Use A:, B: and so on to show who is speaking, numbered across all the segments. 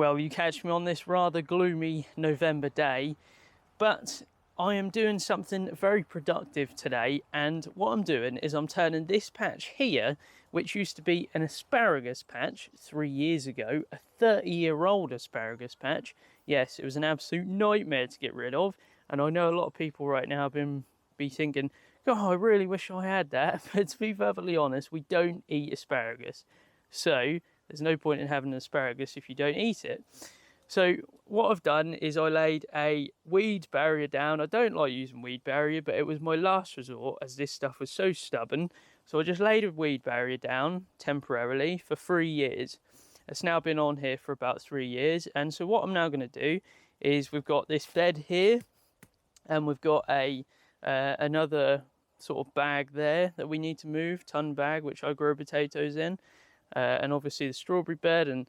A: Well, you catch me on this rather gloomy November day, but I am doing something very productive today, and what I'm doing is I'm turning this patch here, which used to be an asparagus patch 3 years ago, a 30-year-old asparagus patch. Yes, it was an absolute nightmare to get rid of, and I know a lot of people right now have be thinking, God, I really wish I had that. But to be perfectly honest, we don't eat asparagus, so there's no point in having asparagus if you don't eat it. So what I've done is I laid a weed barrier down. I don't like using weed barrier, but it was my last resort as this stuff was so stubborn. So I just laid a weed barrier down temporarily for 3 years. It's now been on here for about 3 years. And so what I'm now going to do is we've got this bed here, and we've got another sort of bag there that we need to move, ton bag, which I grow potatoes in, and obviously the strawberry bed, and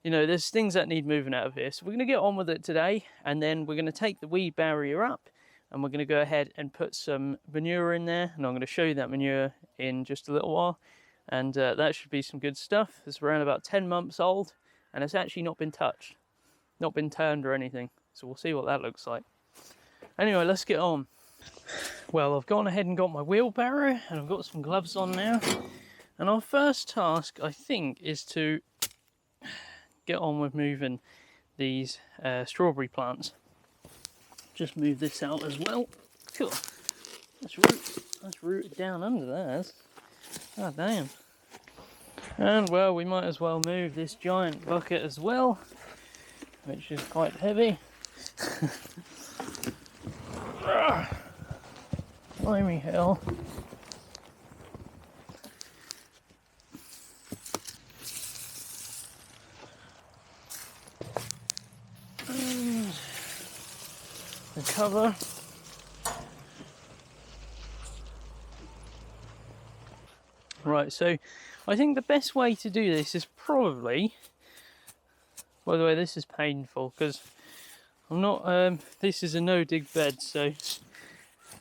A: you know, there's things that need moving out of here. So we're going to get on with it today, and then we're going to take the weed barrier up, and we're going to go ahead and put some manure in there, and I'm going to show you that manure in just a little while, and that should be some good stuff. It's around about 10 months old, and it's actually not been touched, not been turned or anything, so we'll see what that looks like. Anyway, let's get on. Well, I've gone ahead and got my wheelbarrow, and I've got some gloves on now, and our first task, I think, is to get on with moving these strawberry plants. Just move this out as well. Cool. That's rooted down under there. God damn. And well, we might as well move this giant bucket as well, which is quite heavy. Blimey hell. And the cover. Right, so I think the best way to do this is probably, by the way, this is painful because I'm not, this is a no dig bed, so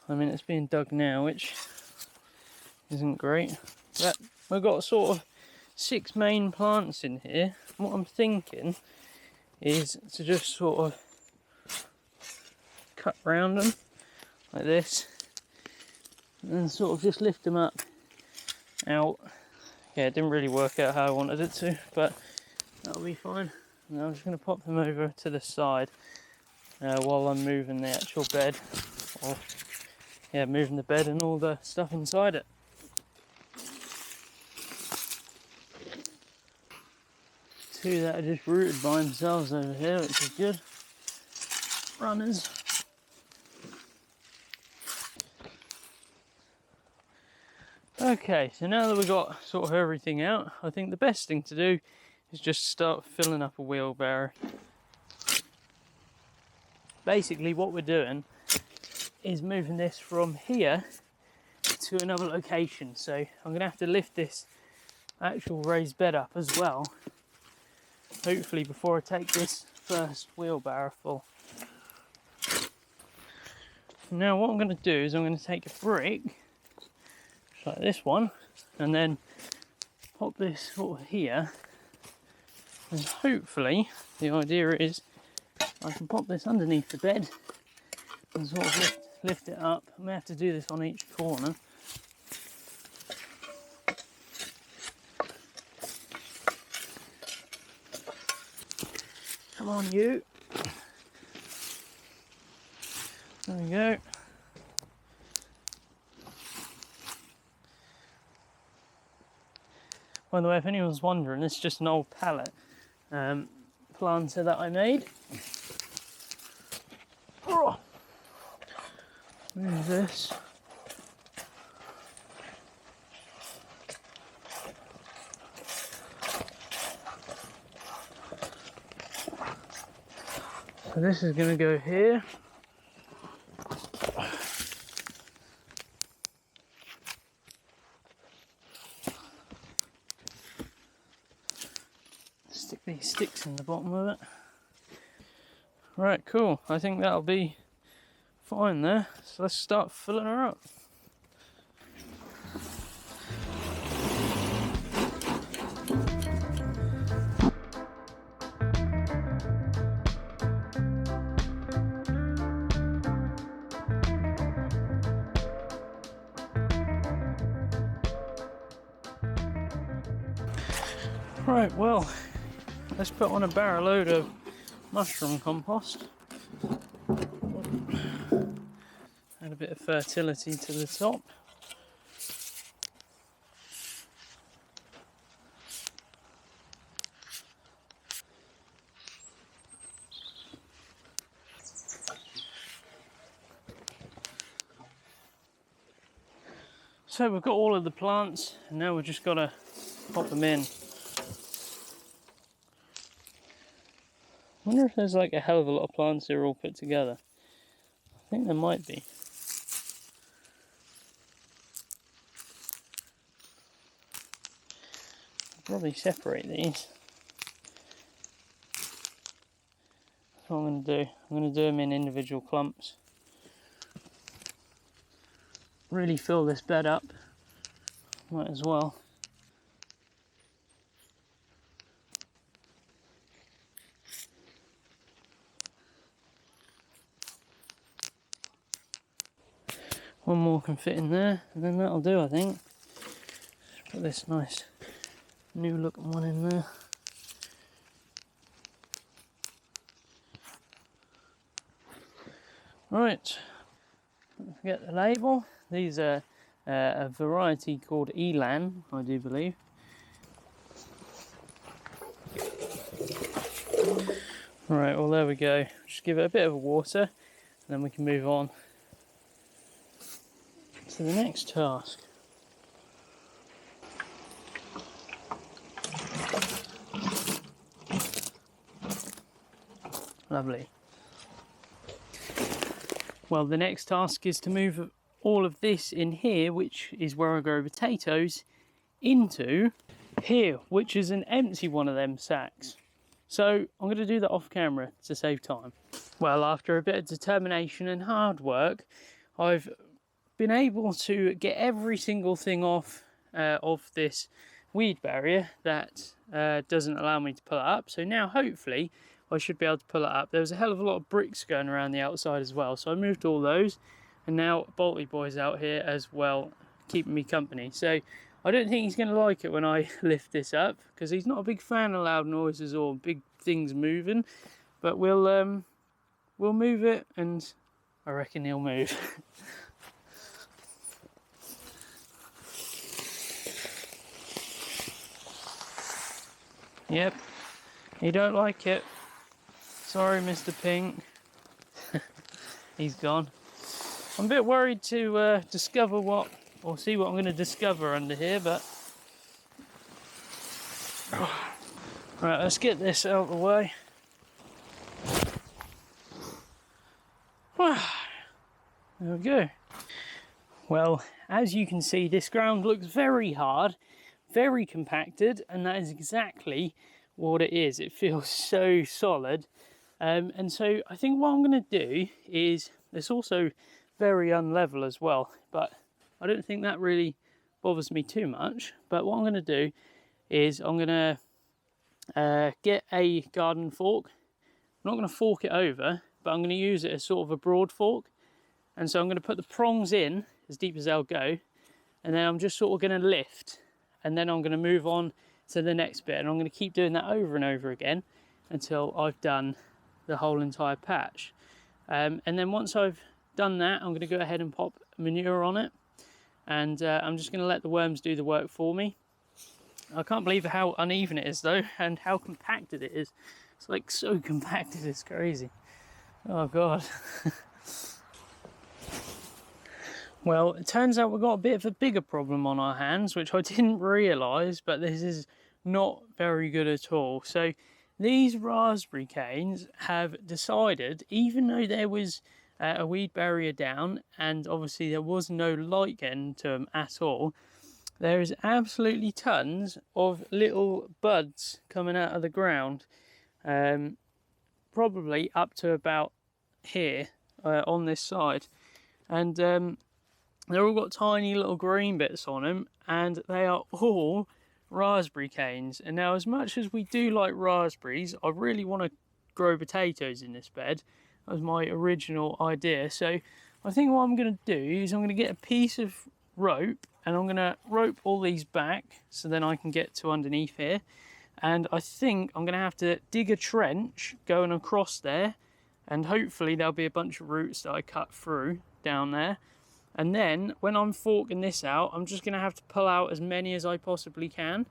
A: I mean it's being dug now, which isn't great, but we've got sort of 6 main plants in here. What I'm thinking is to just sort of cut round them like this, and sort of just lift them up out. Yeah, it didn't really work out how I wanted it to, but that'll be fine. Now I'm just going to pop them over to the side while I'm moving the actual bed, or yeah, moving the bed and all the stuff inside it. Two that are just rooted by themselves over here, which is good. Runners. Okay, so now that we've got sort of everything out, I think the best thing to do is just start filling up a wheelbarrow. Basically what we're doing is moving this from here to another location, so I'm going to have to lift this actual raised bed up as well, hopefully before I take this first wheelbarrow full. Now what I'm going to do is I'm going to take a brick, just like this one, and then pop this sort of here, and hopefully the idea is I can pop this underneath the bed and sort of lift it up. I may have to do this on each corner. Come on, you. There we go. By the way, if anyone's wondering, it's just an old pallet planter that I made. Oh. Move this. So this is going to go here. Stick these sticks in the bottom of it. Right, cool. I think that'll be fine there. So let's start filling her up. Right, well, let's put on a barrel load of mushroom compost. Add a bit of fertility to the top. So we've got all of the plants, and now we've just got to pop them in. I wonder if there's like a hell of a lot of plants here all put together. I think there might be. I'll probably separate these. That's what I'm going to do. I'm going to do them in individual clumps. Really fill this bed up. Might as well. One more can fit in there, and then that'll do, I think. Let's put this nice new looking one in there. Right, don't forget the label. These are a variety called Elan, I do believe. Right, well there we go. Just give it a bit of water, and then we can move on to the next task. Lovely. Well, the next task is to move all of this in here, which is where I grow potatoes, into here, which is an empty one of them sacks. So I'm going to do that off camera to save time. Well, after a bit of determination and hard work, I've been able to get every single thing off of this weed barrier that doesn't allow me to pull it up. So now hopefully I should be able to pull it up. There was a hell of a lot of bricks going around the outside as well, so I moved all those, and now Bolty Boy's out here as well, keeping me company. So I don't think he's going to like it when I lift this up, because he's not a big fan of loud noises or big things moving, but we'll move it, and I reckon he'll move. Yep, he don't like it. Sorry, Mr. Pink. He's gone. I'm a bit worried to discover what, or see what I'm going to discover under here, but... Right, let's get this out of the way. There we go. Well, as you can see, this ground looks very hard, very compacted, and that is exactly what it is. It feels so solid. And so I think what I'm going to do is, it's also very unlevel as well, but I don't think that really bothers me too much. But what I'm going to do is I'm going to get a garden fork. I'm not going to fork it over, but I'm going to use it as sort of a broad fork. And so I'm going to put the prongs in as deep as they'll go, and then I'm just sort of going to lift, and then I'm going to move on to the next bit, and I'm going to keep doing that over and over again until I've done the whole entire patch. And then once I've done that, I'm going to go ahead and pop manure on it, and I'm just going to let the worms do the work for me. I can't believe how uneven it is though, and how compacted it is. It's like so compacted, it's crazy. Oh god. Well, it turns out we've got a bit of a bigger problem on our hands, which I didn't realise, but this is not very good at all. So these raspberry canes have decided, even though there was a weed barrier down, and obviously there was no light getting to them at all, there is absolutely tons of little buds coming out of the ground, probably up to about here on this side, and they've all got tiny little green bits on them, and they are all raspberry canes. And now, as much as we do like raspberries, I really want to grow potatoes in this bed. That was my original idea. So I think what I'm going to do is I'm going to get a piece of rope, and I'm going to rope all these back so then I can get to underneath here, and I think I'm gonna have to dig a trench going across there, and hopefully there'll be a bunch of roots that I cut through down there. And then when I'm forking this out, I'm just gonna have to pull out as many as I possibly can,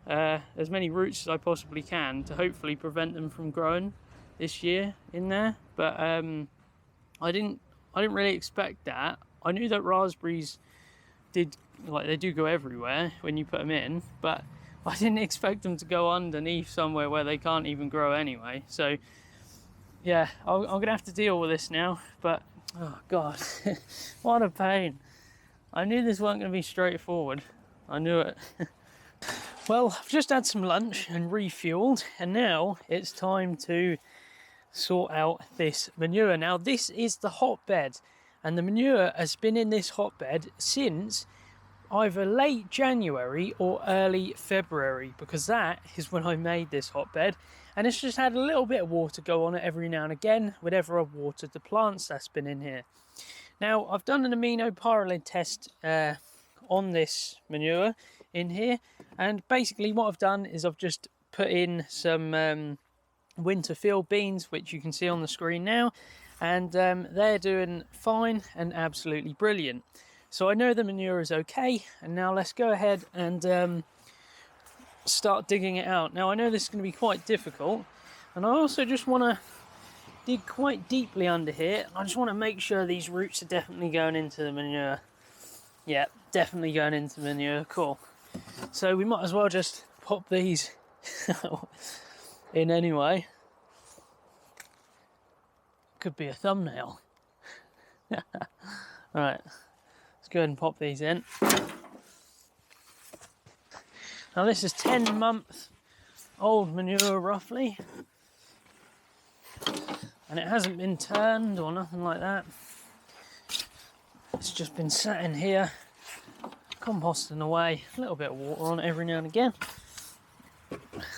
A: as many roots as I possibly can, to hopefully prevent them from growing this year in there. But I didn't really expect that. I knew that raspberries did, like, they do go everywhere when you put them in, but I didn't expect them to go underneath somewhere where they can't even grow anyway. So yeah, I'm gonna have to deal with this now. But oh god, what a pain. I knew this wasn't gonna be straightforward. I knew it. Well, I've just had some lunch and refueled, and now it's time to sort out this manure. Now this is the hotbed, and the manure has been in this hotbed since either late January or early February, because that is when I made this hotbed, and it's just had a little bit of water go on it every now and again whenever I've watered the plants that's been in here. Now I've done an aminopyralid test on this manure in here, and basically what I've done is I've just put in some winter field beans, which you can see on the screen now, and they're doing fine and absolutely brilliant. So I know the manure is okay, and now let's go ahead and start digging it out. Now I know this is going to be quite difficult, and I also just want to dig quite deeply under here. I just want to make sure these roots are definitely going into the manure. Yeah, definitely going into the manure. Cool. So we might as well just pop these in anyway. Could be a thumbnail. Alright, let's go ahead and pop these in. Now this is 10 months old manure roughly, and it hasn't been turned or nothing like that. It's just been sat in here composting away, a little bit of water on it every now and again. It's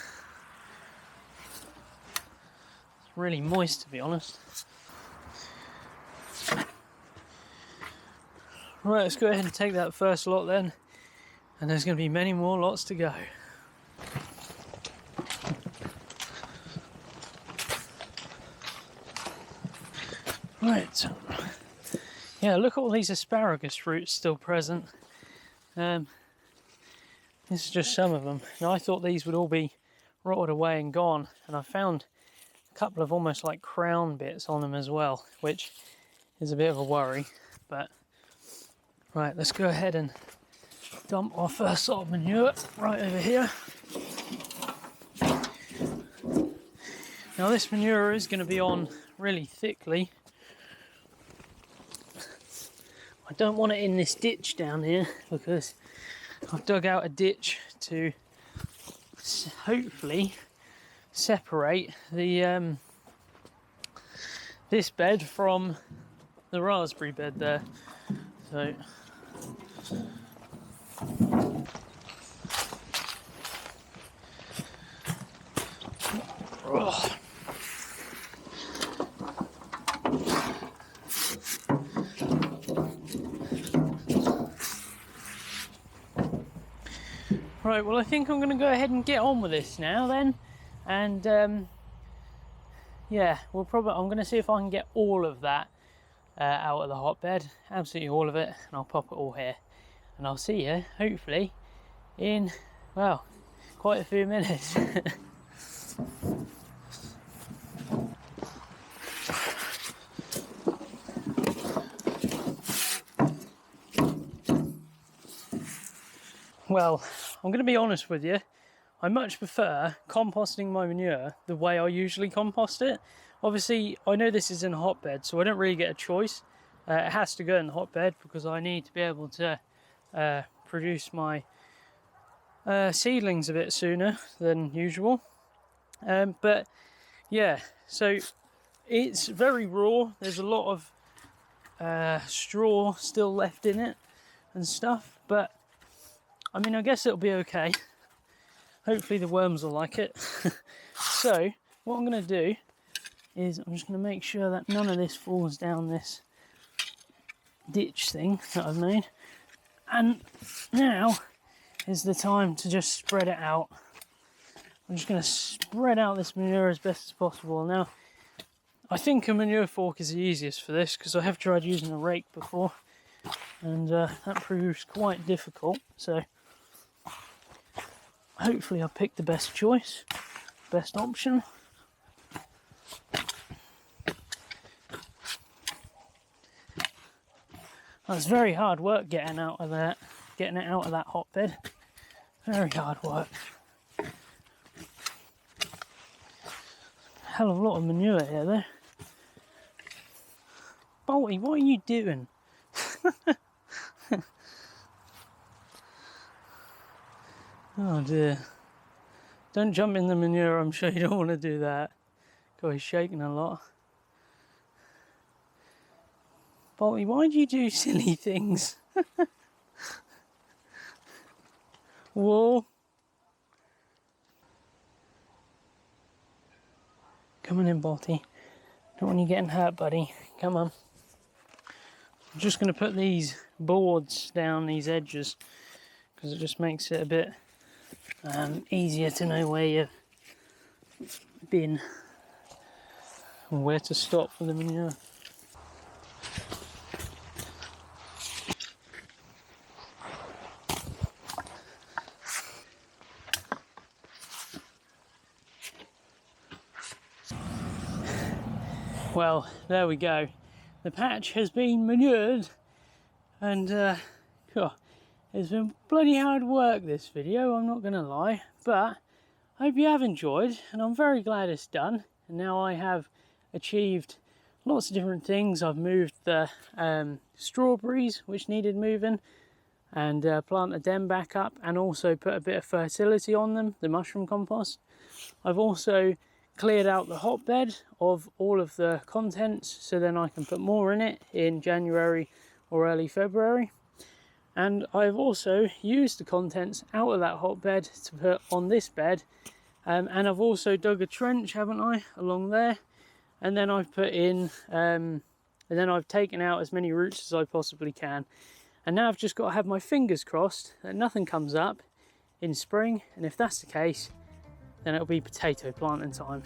A: really moist, to be honest. Right, let's go ahead and take that first lot then, and there's going to be many more lots to go. Right, yeah, look at all these asparagus roots still present. This is just some of them. Now I thought these would all be rotted away and gone, and I found a couple of almost like crown bits on them as well, which is a bit of a worry. But right, let's go ahead and dump our first lot of manure right over here. Now this manure is going to be on really thickly. I don't want it in this ditch down here, because I've dug out a ditch to hopefully separate the this bed from the raspberry bed there. So right, well I think I'm going to go ahead and get on with this now then, and yeah, I'm going to see if I can get all of that out of the hotbed, absolutely all of it, and I'll pop it all here, and I'll see you hopefully in, well, quite a few minutes. Well, I'm going to be honest with you, I much prefer composting my manure the way I usually compost it. Obviously, I know this is in a hotbed, so I don't really get a choice. It has to go in the hotbed because I need to be able to produce my seedlings a bit sooner than usual. But yeah, so it's very raw. There's a lot of straw still left in it and stuff, but I mean, I guess it'll be okay. Hopefully the worms will like it. So what I'm going to do is I'm just going to make sure that none of this falls down this ditch thing that I've made. And now is the time to just spread it out. I'm I'm just going to spread out this manure as best as possible. Now, I think a manure fork is the easiest for this because I have tried using a rake before, and that proves quite difficult. So hopefully I picked the best choice, best option. That's very hard work getting it out of that hotbed. Very hard work. Hell of a lot of manure here though. Bolty, what are you doing? Oh dear. Don't jump in the manure, I'm sure you don't want to do that. God, he's shaking a lot. Bolty, why do you do silly things? Whoa. Come on in, Bolty. Don't want you getting hurt, buddy. Come on. I'm just going to put these boards down these edges because it just makes it a bit easier to know where you've been and where to stop for the manure. Well, there we go. The patch has been manured, and it's been bloody hard work, this video, I'm not gonna lie, but I hope you have enjoyed, and I'm very glad it's done. And now I have achieved lots of different things. I've moved the strawberries, which needed moving, and planted them back up, and also put a bit of fertility on them, the mushroom compost. I've also cleared out the hotbed of all of the contents, so then I can put more in it in January or early February. And I've also used the contents out of that hotbed to put on this bed, and I've also dug a trench, haven't I, along there, and then I've put in and then I've taken out as many roots as I possibly can, and now I've just got to have my fingers crossed that nothing comes up in spring, and if that's the case, then it'll be potato planting time.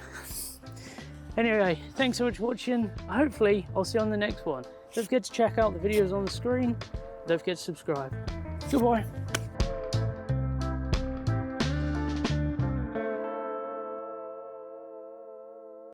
A: Anyway, thanks so much for watching. Hopefully I'll see you on the next one. Don't forget to check out the videos on the screen. Don't forget to subscribe. Goodbye.